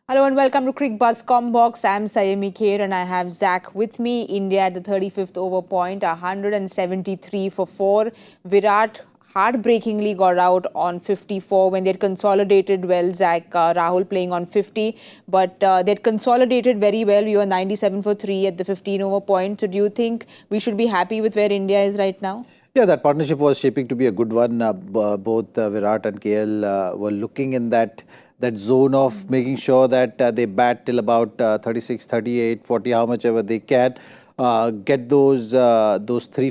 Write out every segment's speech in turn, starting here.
Hello and welcome to Cricbuzz Comm Box. I'm Saiyami Kher and I have Zach with me. India at the 35th over point, 173 for 4. Virat heartbreakingly got out on 54 when they'd consolidated well. Rahul playing on 50, but they'd consolidated very well. We were 97 for 3 at the 15 over point. So do you think we should be happy with where India is right now? Yeah, that partnership was shaping to be a good one. Both Virat and KL were looking in that zone of making sure that they bat till about 36, 38, 40, how much ever they can. Get those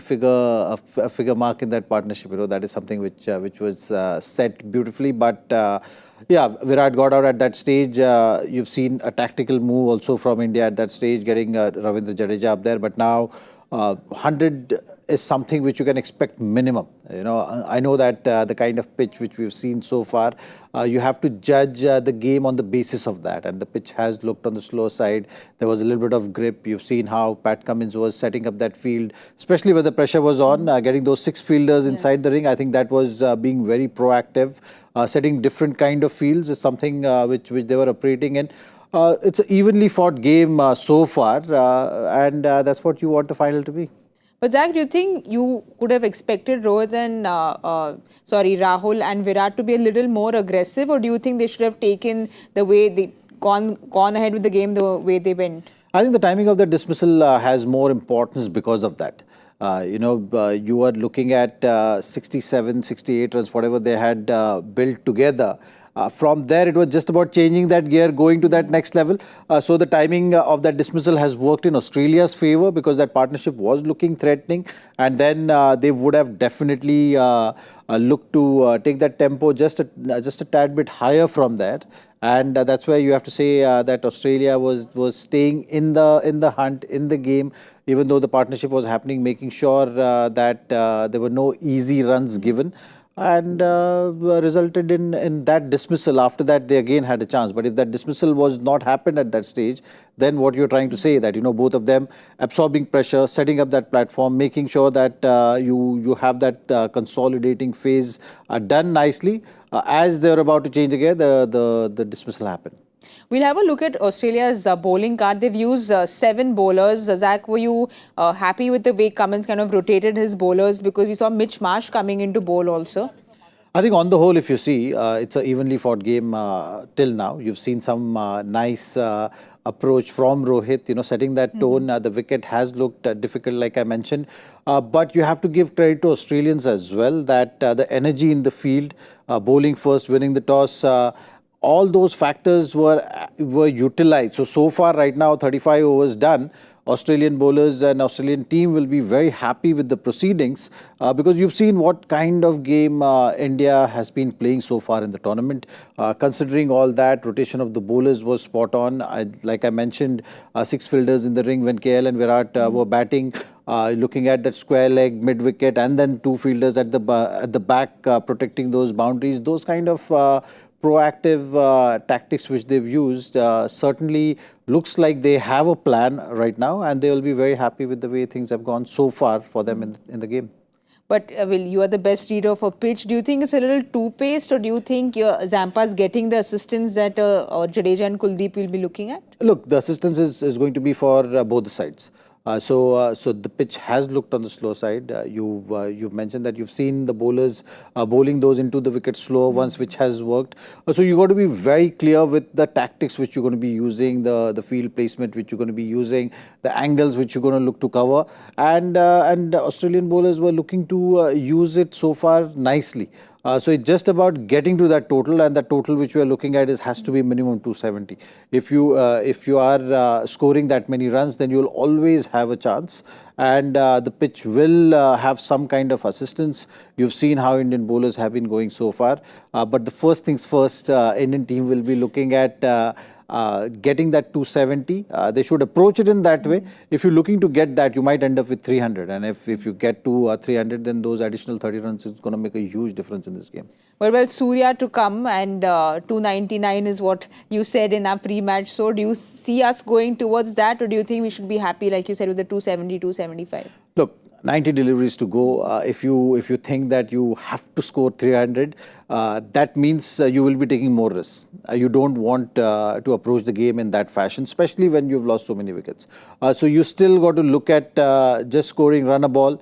figure mark in that partnership. That is something which was set beautifully. But yeah, Virat got out at that stage. You've seen a tactical move also from India at that stage, getting Ravindra Jadeja up there. But now 100 is something which you can expect minimum. I know that the kind of pitch which we've seen so far, you have to judge the game on the basis of that. And the pitch has looked on the slow side. There was a little bit of grip. You've seen how Pat Cummins was setting up that field, especially when the pressure was on, getting those 6 fielders inside the ring. I think that was being very proactive. Setting different kind of fields is something which they were operating in. It's an evenly fought game so far, and that's what you want the final to be. But Zach, do you think you could have expected Rahul and Virat to be a little more aggressive, or do you think they should have taken the way they gone ahead with the game the way they went? I think the timing of the dismissal has more importance because of that. You are looking at 67, 68 runs, whatever they had built together. From there, it was just about changing that gear, going to that next level. So the timing of that dismissal has worked in Australia's favour because that partnership was looking threatening. And then they would have definitely looked to take that tempo just a tad bit higher from there. And that's where you have to say that Australia was staying in the hunt, in the game, even though the partnership was happening, making sure that there were no easy runs given. And resulted in that dismissal. After that, they again had a chance. But if that dismissal was not happened at that stage, then what you're trying to say that, both of them absorbing pressure, setting up that platform, making sure that you have that consolidating phase done nicely. As they're about to change again, the dismissal happened. We'll have a look at Australia's bowling card. They've used 7 bowlers. Zach, were you happy with the way Cummins kind of rotated his bowlers? Because we saw Mitch Marsh coming into bowl also. I think on the whole, if you see, it's an evenly fought game till now. You've seen some nice approach from Rohit, setting that tone. The wicket has looked difficult, like I mentioned. But you have to give credit to Australians as well, that the energy in the field, bowling first, winning the toss, all those factors were utilized. So far right now, 35 overs done. Australian bowlers and Australian team will be very happy with the proceedings because you've seen what kind of game India has been playing so far in the tournament. Considering all that, rotation of the bowlers was spot on. Like I mentioned, 6 fielders in the ring when KL and Virat were batting. Looking at that square leg, mid wicket, and then 2 fielders at the back protecting those boundaries. Those kind of proactive tactics which they've used certainly looks like they have a plan right now, and they will be very happy with the way things have gone so far for them in the game. But you are the best reader of a pitch. Do you think it's a little too-paced, or do you think Zampa's getting the assistance that Jadeja and Kuldeep will be looking at? Look, the assistance is going to be for both the sides. So the pitch has looked on the slow side. You've mentioned that you've seen the bowlers bowling those into the wicket slow ones, which has worked. So you got to be very clear with the tactics which you're going to be using, the field placement which you're going to be using, the angles which you're going to look to cover, and Australian bowlers were looking to use it so far nicely. So it's just about getting to that total, and the total which we are looking at has to be minimum 270. If you are scoring that many runs, then you'll always have a chance, and the pitch will have some kind of assistance. You've seen how Indian bowlers have been going so far, but the first things first, Indian team will be looking at getting that 270. They should approach it in that way. If you're looking to get that, you might end up with 300. And if you get to 300, then those additional 30 runs is going to make a huge difference in this game. Well, Surya to come, and 299 is what you said in our pre-match. So do you see us going towards that, or do you think we should be happy, like you said, with the 270, 275? Look, 90 deliveries to go. If you think that you have to score 300, that means you will be taking more risks. You don't want to approach the game in that fashion, especially when you've lost so many wickets. So you still got to look at just scoring run a ball.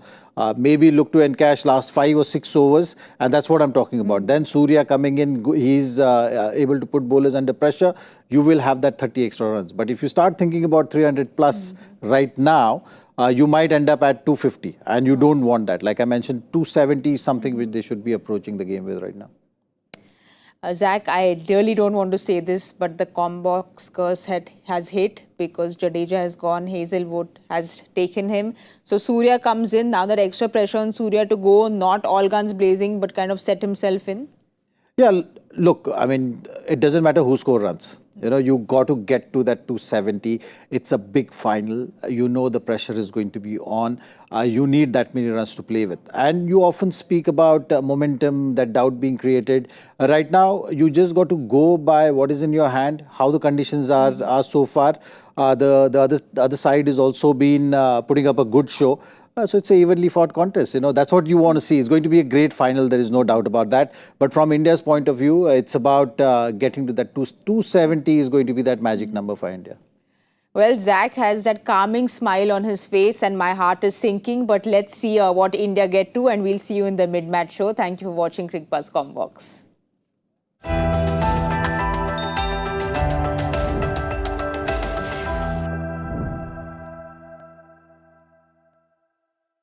Maybe look to encash last 5 or 6 overs, and that's what I'm talking about. Then Surya coming in, he's able to put bowlers under pressure. You will have that 30 extra runs. But if you start thinking about 300 plus right now, you might end up at 250, and you don't want that. Like I mentioned, 270 is something which they should be approaching the game with right now. Zach, I really don't want to say this, but the Comm Box curse has hit because Jadeja has gone, Hazelwood has taken him. So Surya comes in, now that extra pressure on Surya to go, not all guns blazing, but kind of set himself in. Yeah, look, I mean, it doesn't matter who score runs. You know, you got to get to that 270. It's a big final. You know the pressure is going to be on. You need that many runs to play with. And you often speak about momentum, that doubt being created. Right now, you just got to go by what is in your hand, how the conditions are so far. The other side is also been putting up a good show. So it's an evenly fought contest. You know, that's what you want to see. It's going to be a great final. There is no doubt about that. But from India's point of view, it's about getting to that 270 is going to be that magic number for India. Well, Zach has that calming smile on his face and my heart is sinking. But let's see what India get to, and we'll see you in the mid-match show. Thank you for watching Cricbuzz Comm Box.